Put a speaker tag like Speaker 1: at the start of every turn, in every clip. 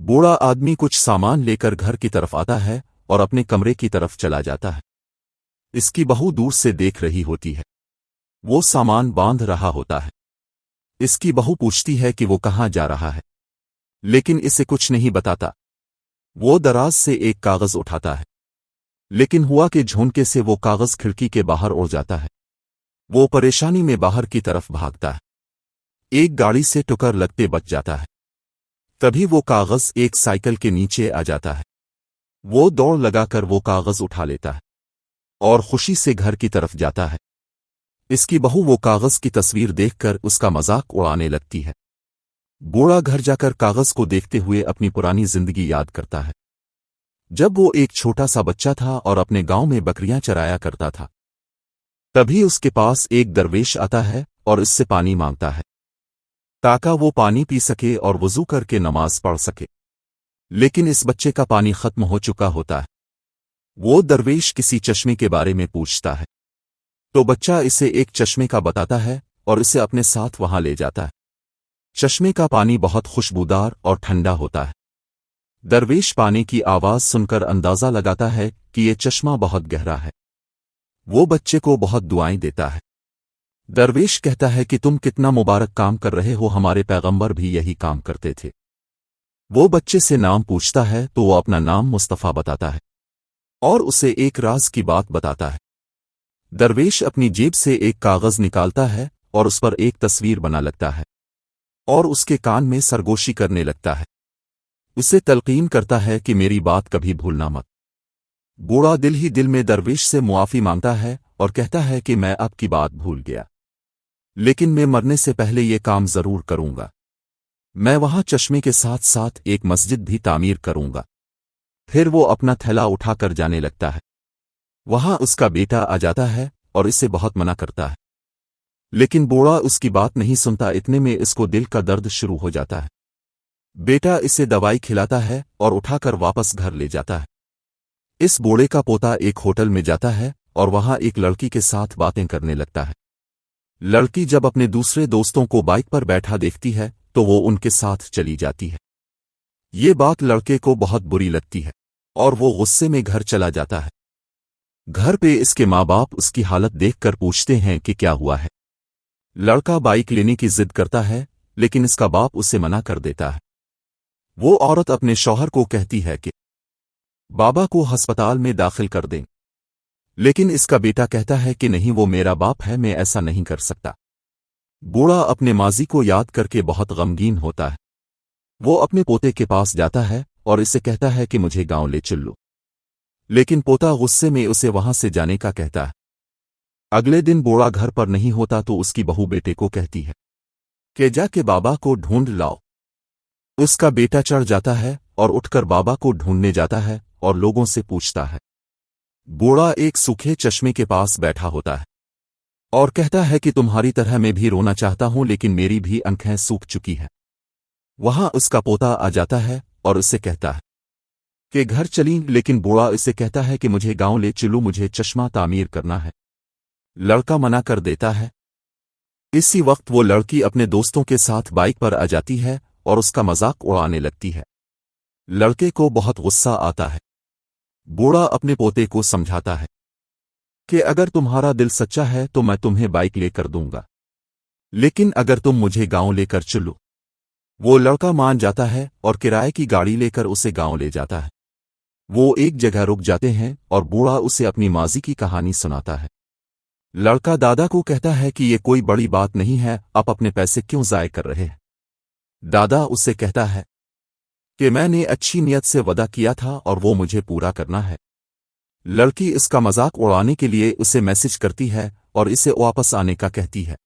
Speaker 1: बूढ़ा आदमी कुछ सामान लेकर घर की तरफ आता है और अपने कमरे की तरफ चला जाता है। इसकी बहू दूर से देख रही होती है। वो सामान बांध रहा होता है। इसकी बहू पूछती है कि वो कहाँ जा रहा है, लेकिन इसे कुछ नहीं बताता। वो दराज से एक कागज उठाता है, लेकिन हुआ कि झोंके से वो कागज खिड़की के बाहर उड़ जाता है। वो परेशानी में बाहर की तरफ भागता है। एक गाड़ी से टक्कर लगते बच जाता है। तभी वो कागज एक साइकिल के नीचे आ जाता है। वो दौड़ लगाकर वो कागज उठा लेता है और खुशी से घर की तरफ जाता है। इसकी बहू वो कागज की तस्वीर देखकर उसका मजाक उड़ाने लगती है। बूढ़ा घर जाकर कागज को देखते हुए अपनी पुरानी जिंदगी याद करता है, जब वो एक छोटा सा बच्चा था और अपने गांव में बकरियां चराया करता था। तभी उसके पास एक दरवेश आता है और इससे पानी मांगता है, ताकि वो पानी पी सके और वुजू करके नमाज पढ़ सके। लेकिन इस बच्चे का पानी खत्म हो चुका होता है। वो दरवेश किसी चश्मे के बारे में पूछता है, तो बच्चा इसे एक चश्मे का बताता है और इसे अपने साथ वहां ले जाता है। चश्मे का पानी बहुत खुशबूदार और ठंडा होता है। दरवेश पानी की आवाज सुनकर अंदाजा लगाता है कि ये चश्मा बहुत गहरा है। वो बच्चे को बहुत दुआएं देता है। दरवेश कहता है कि तुम कितना मुबारक काम कर रहे हो, हमारे पैगंबर भी यही काम करते थे। वो बच्चे से नाम पूछता है तो वो अपना नाम मुस्तफा बताता है और उसे एक राज की बात बताता है। दरवेश अपनी जेब से एक कागज निकालता है और उस पर एक तस्वीर बना लगता है और उसके कान में सरगोशी करने लगता है। उसे तलकीन करता है कि मेरी बात कभी भूलना मत। बूढ़ा दिल ही दिल में दरवेश से मुआफी मांगता है और कहता है कि मैं आपकी बात भूल गया, लेकिन मैं मरने से पहले ये काम जरूर करूंगा। मैं वहां चश्मे के साथ साथ एक मस्जिद भी तामीर करूंगा। फिर वो अपना थैला उठाकर जाने लगता है। वहां उसका बेटा आ जाता है और इसे बहुत मना करता है, लेकिन बूढ़ा उसकी बात नहीं सुनता। इतने में इसको दिल का दर्द शुरू हो जाता है। बेटा इसे दवाई खिलाता है और उठाकर वापस घर ले जाता है। इस बूढ़े का पोता एक होटल में जाता है और वहां एक लड़की के साथ बातें करने लगता है। लड़की जब अपने दूसरे दोस्तों को बाइक पर बैठा देखती है तो वो उनके साथ चली जाती है। ये बात लड़के को बहुत बुरी लगती है और वो गुस्से में घर चला जाता है। घर पे इसके माँ बाप उसकी हालत देखकर पूछते हैं कि क्या हुआ है। लड़का बाइक लेने की जिद करता है, लेकिन इसका बाप उसे मना कर देता है। वो औरत अपने शौहर को कहती है कि बाबा को अस्पताल में दाखिल कर दें, लेकिन इसका बेटा कहता है कि नहीं, वो मेरा बाप है, मैं ऐसा नहीं कर सकता। बूढ़ा अपने माजी को याद करके बहुत गमगीन होता है। वो अपने पोते के पास जाता है और इसे कहता है कि मुझे गांव ले चलो, लेकिन पोता गुस्से में उसे वहां से जाने का कहता है। अगले दिन बूढ़ा घर पर नहीं होता तो उसकी बहू बेटे को कहती है कि जाके बाबा को ढूंढ लाओ। उसका बेटा चढ़ जाता है और उठकर बाबा को ढूंढने जाता है और लोगों से पूछता है। बूढ़ा एक सूखे चश्मे के पास बैठा होता है और कहता है कि तुम्हारी तरह मैं भी रोना चाहता हूं, लेकिन मेरी भी आंखें सूख चुकी हैं। वहां उसका पोता आ जाता है और उससे कहता है कि घर चली, लेकिन बूढ़ा इसे कहता है कि मुझे गांव ले चलो, मुझे चश्मा तामीर करना है। लड़का मना कर देता है। इसी वक्त वो लड़की अपने दोस्तों के साथ बाइक पर आ जाती है और उसका मजाक उड़ाने लगती है। लड़के को बहुत गुस्सा आता है। बूढ़ा अपने पोते को समझाता है कि अगर तुम्हारा दिल सच्चा है तो मैं तुम्हें बाइक लेकर दूंगा, लेकिन अगर तुम मुझे गांव लेकर चलो। वो लड़का मान जाता है और किराए की गाड़ी लेकर उसे गांव ले जाता है। वो एक जगह रुक जाते हैं और बूढ़ा उसे अपनी माजी की कहानी सुनाता है। लड़का दादा को कहता है कि ये कोई बड़ी बात नहीं है, आप अपने पैसे क्यों ज़ाय कर रहे हैं। दादा उससे कहता है कि मैंने अच्छी नियत से वादा किया था और वो मुझे पूरा करना है। लड़की इसका मजाक उड़ाने के लिए उसे मैसेज करती है और इसे वापस आने का कहती है।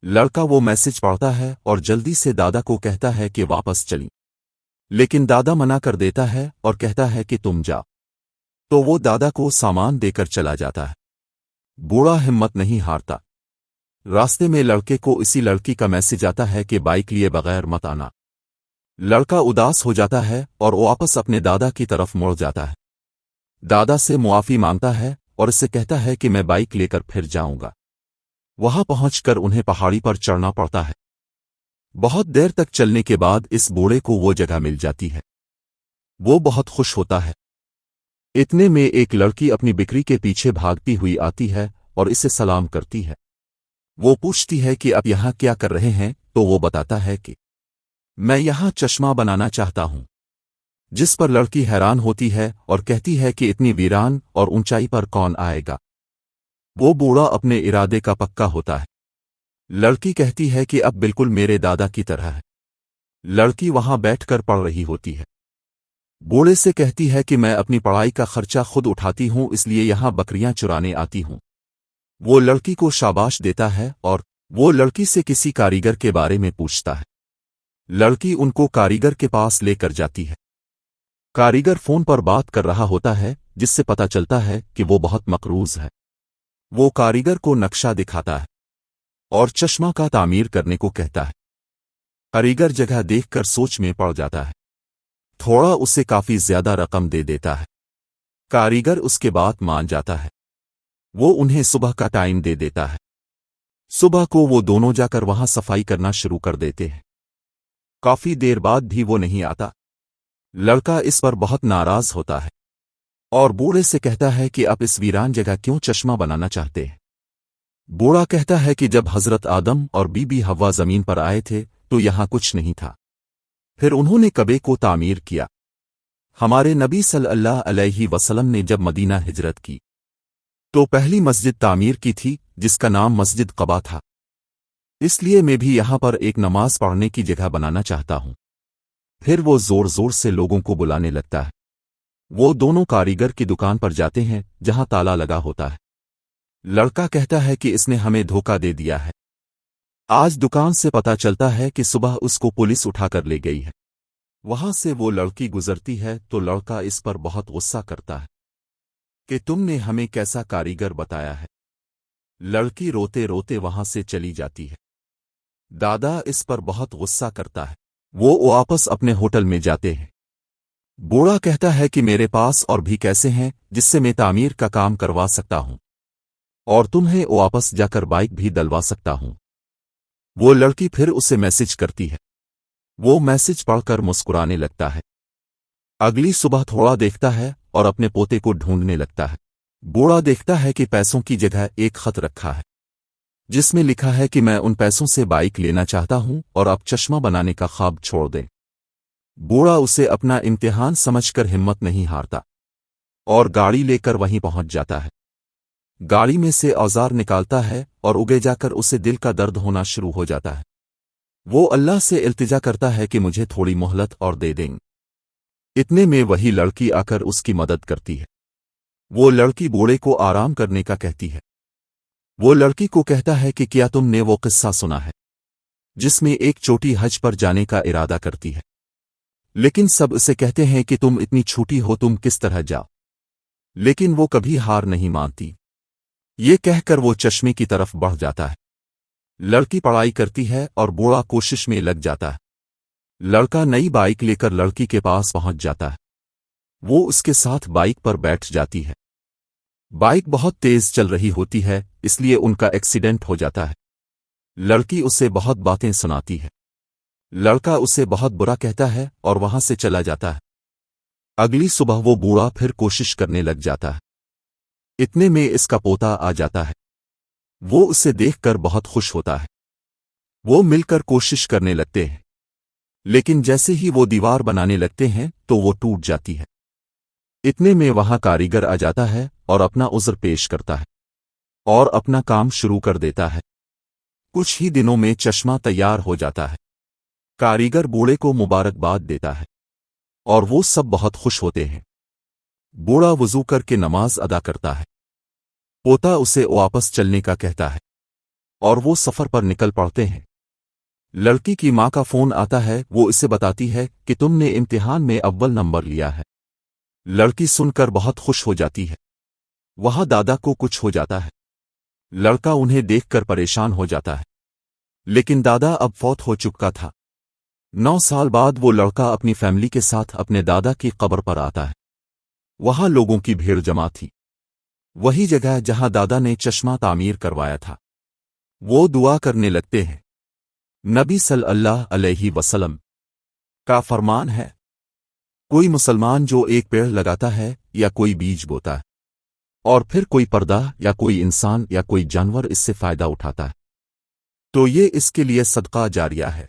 Speaker 1: लड़का वो मैसेज पढ़ता है और जल्दी से दादा को कहता है कि वापस चली, लेकिन दादा मना कर देता है और कहता है कि तुम जाओ। तो वो दादा को सामान देकर चला जाता है। बूढ़ा हिम्मत नहीं हारता। रास्ते में लड़के को इसी लड़की का मैसेज आता है कि बाइक लिए बगैर मत आना। लड़का उदास हो जाता है और वापस अपने दादा की तरफ मुड़ जाता है। दादा से मुआफी मांगता है और इससे कहता है कि मैं बाइक लेकर फिर जाऊंगा। वहां पहुंचकर उन्हें पहाड़ी पर चढ़ना पड़ता है। बहुत देर तक चलने के बाद इस बूढ़े को वो जगह मिल जाती है وہ بہت خوش ہوتا ہے۔ اتنے میں ایک لڑکی اپنی بکری کے پیچھے بھاگتی ہوئی آتی ہے اور اسے سلام کرتی ہے۔ وہ پوچھتی ہے کہ اب یہاں کیا کر رہے ہیں، تو وہ بتاتا ہے کہ میں یہاں چشمہ بنانا چاہتا ہوں، جس پر لڑکی حیران ہوتی ہے اور کہتی ہے کہ اتنی ویران اور اونچائی پر کون آئے گا۔ وہ بوڑھا اپنے ارادے کا پکا ہوتا ہے۔ لڑکی کہتی ہے کہ اب بالکل میرے دادا کی طرح ہے۔ لڑکی وہاں بیٹھ کر پڑھ رہی ہوتی ہے۔ بوڑھے سے کہتی ہے کہ میں اپنی پڑھائی کا خرچہ خود اٹھاتی ہوں، اس لیے یہاں بکریاں چرانے آتی ہوں۔ وہ لڑکی کو شاباش دیتا ہے اور وہ لڑکی سے کسی کاریگر کے بارے میں پوچھتا ہے۔ لڑکی ان کو کاریگر کے پاس لے کر جاتی ہے۔ کاریگر فون پر بات کر رہا ہوتا ہے، جس سے پتہ چلتا ہے کہ وہ بہت مقروض ہے۔ وہ کاریگر کو نقشہ دکھاتا ہے اور چشمہ کا تعمیر کرنے کو کہتا ہے۔ کاریگر جگہ دیکھ کر سوچ میں پڑ جاتا ہے، تھوڑا اسے کافی زیادہ رقم دے دیتا ہے۔ کاریگر اس کے بات مان جاتا ہے۔ وہ انہیں صبح کا ٹائم دے دیتا ہے۔ صبح کو وہ دونوں جا کر وہاں صفائی کرنا شروع کر دیتے ہیں۔ کافی دیر بعد بھی وہ نہیں آتا۔ لڑکا اس پر بہت ناراض ہوتا ہے اور بوڑھے سے کہتا ہے کہ آپ اس ویران جگہ کیوں چشمہ بنانا چاہتے ہیں؟ بوڑھا کہتا ہے کہ جب حضرت آدم اور بی بی حوا زمین پر آئے تھے تو یہاں کچھ نہیں تھا، پھر انہوں نے کعبے کو تعمیر کیا۔ ہمارے نبی صلی اللہ علیہ وسلم نے جب مدینہ ہجرت کی تو پہلی مسجد تعمیر کی تھی، جس کا نام مسجد قبا تھا۔ اس لیے میں بھی یہاں پر ایک نماز پڑھنے کی جگہ بنانا چاہتا ہوں۔ پھر وہ زور زور سے لوگوں کو بلانے لگتا ہے۔ وہ دونوں کاریگر کی دکان پر جاتے ہیں جہاں تالا لگا ہوتا ہے۔ لڑکا کہتا ہے کہ اس نے ہمیں دھوکہ دے دیا ہے۔ آج دکان سے پتہ چلتا ہے کہ صبح اس کو پولیس اٹھا کر لے گئی ہے۔ وہاں سے وہ لڑکی گزرتی ہے تو لڑکا اس پر بہت غصہ کرتا ہے کہ تم نے ہمیں کیسا کاریگر بتایا ہے۔ لڑکی روتے روتے وہاں سے چلی جاتی ہے۔ دادا اس پر بہت غصہ کرتا ہے۔ وہ واپس اپنے ہوٹل میں جاتے ہیں۔ بوڑھا کہتا ہے کہ میرے پاس اور بھی کیسے ہیں جس سے میں تعمیر کا کام کروا سکتا ہوں اور تمہیں واپس جا کر بائک بھی دلوا سکتا ہوں۔ وہ لڑکی پھر اسے میسج کرتی ہے۔ وہ میسج پڑھ کر مسکرانے لگتا ہے۔ اگلی صبح تھوڑا دیکھتا ہے اور اپنے پوتے کو ڈھونڈنے لگتا ہے۔ بوڑھا دیکھتا ہے کہ پیسوں کی جگہ ایک خط رکھا ہے جس میں لکھا ہے کہ میں ان پیسوں سے بائک لینا چاہتا ہوں اور اب چشمہ بنانے کا خواب چھوڑ دیں۔ بوڑھا اسے اپنا امتحان سمجھ کر ہمت نہیں ہارتا اور گاڑی لے کر وہیں پہنچ جاتا ہے۔ گاڑی میں سے اوزار نکالتا ہے اور اگے جا کر اسے دل کا درد ہونا شروع ہو جاتا ہے۔ وہ اللہ سے التجا کرتا ہے کہ مجھے تھوڑی مہلت اور دے دیں۔ اتنے میں وہی لڑکی آ کر اس کی مدد کرتی ہے۔ وہ لڑکی بوڑھے کو آرام کرنے کا کہتی ہے۔ وہ لڑکی کو کہتا ہے کہ کیا تم نے وہ قصہ سنا ہے جس میں ایک چوٹی حج پر جانے کا ارادہ کرتی ہے، لیکن سب اسے کہتے ہیں کہ تم اتنی چھوٹی ہو، تم کس طرح جاؤ، لیکن وہ کبھی ہار نہیں مانتی۔ یہ کہہ کر وہ چشمے کی طرف بڑھ جاتا ہے۔ لڑکی پڑھائی کرتی ہے اور بوڑھا کوشش میں لگ جاتا ہے۔ لڑکا نئی بائک لے کر لڑکی کے پاس پہنچ جاتا ہے۔ وہ اس کے ساتھ بائک پر بیٹھ جاتی ہے۔ بائک بہت تیز چل رہی ہوتی ہے، اس لیے ان کا ایکسیڈنٹ ہو جاتا ہے۔ لڑکی اسے بہت باتیں سناتی ہے۔ لڑکا اسے بہت برا کہتا ہے اور وہاں سے چلا جاتا ہے۔ اگلی صبح وہ بوڑھا پھر کوشش کرنے لگ جاتا ہے۔ اتنے میں اس کا پوتا آ جاتا ہے۔ وہ اسے دیکھ کر بہت خوش ہوتا ہے۔ وہ مل کر کوشش کرنے لگتے ہیں، لیکن جیسے ہی وہ دیوار بنانے لگتے ہیں تو وہ ٹوٹ جاتی ہے۔ اتنے میں وہاں کاریگر آ جاتا ہے اور اپنا عذر پیش کرتا ہے اور اپنا کام شروع کر دیتا ہے۔ کچھ ہی دنوں میں چشمہ تیار ہو جاتا ہے۔ کاریگر بوڑھے کو مبارکباد دیتا ہے اور وہ سب بہت خوش ہوتے ہیں۔ بوڑھا وضو کر کے نماز ادا کرتا ہے۔ پوتا اسے واپس چلنے کا کہتا ہے اور وہ سفر پر نکل پڑتے ہیں۔ لڑکی کی ماں کا فون آتا ہے، وہ اسے بتاتی ہے کہ تم نے امتحان میں اول نمبر لیا ہے۔ لڑکی سن کر بہت خوش ہو جاتی ہے۔ وہاں دادا کو کچھ ہو جاتا ہے۔ لڑکا انہیں دیکھ کر پریشان ہو جاتا ہے، لیکن دادا اب فوت ہو چکا تھا۔ 9 سال بعد وہ لڑکا اپنی فیملی کے ساتھ اپنے دادا کی قبر پر آتا ہے۔ وہاں لوگوں کی بھیڑ جمع تھی، وہی جگہ جہاں دادا نے چشمہ تعمیر کروایا تھا۔ وہ دعا کرنے لگتے ہیں۔ نبی صلی اللہ علیہ وسلم کا فرمان ہے، کوئی مسلمان جو ایک پیڑ لگاتا ہے یا کوئی بیج بوتا ہے اور پھر کوئی پردہ یا کوئی انسان یا کوئی جانور اس سے فائدہ اٹھاتا ہے تو یہ اس کے لیے صدقہ جاریہ ہے۔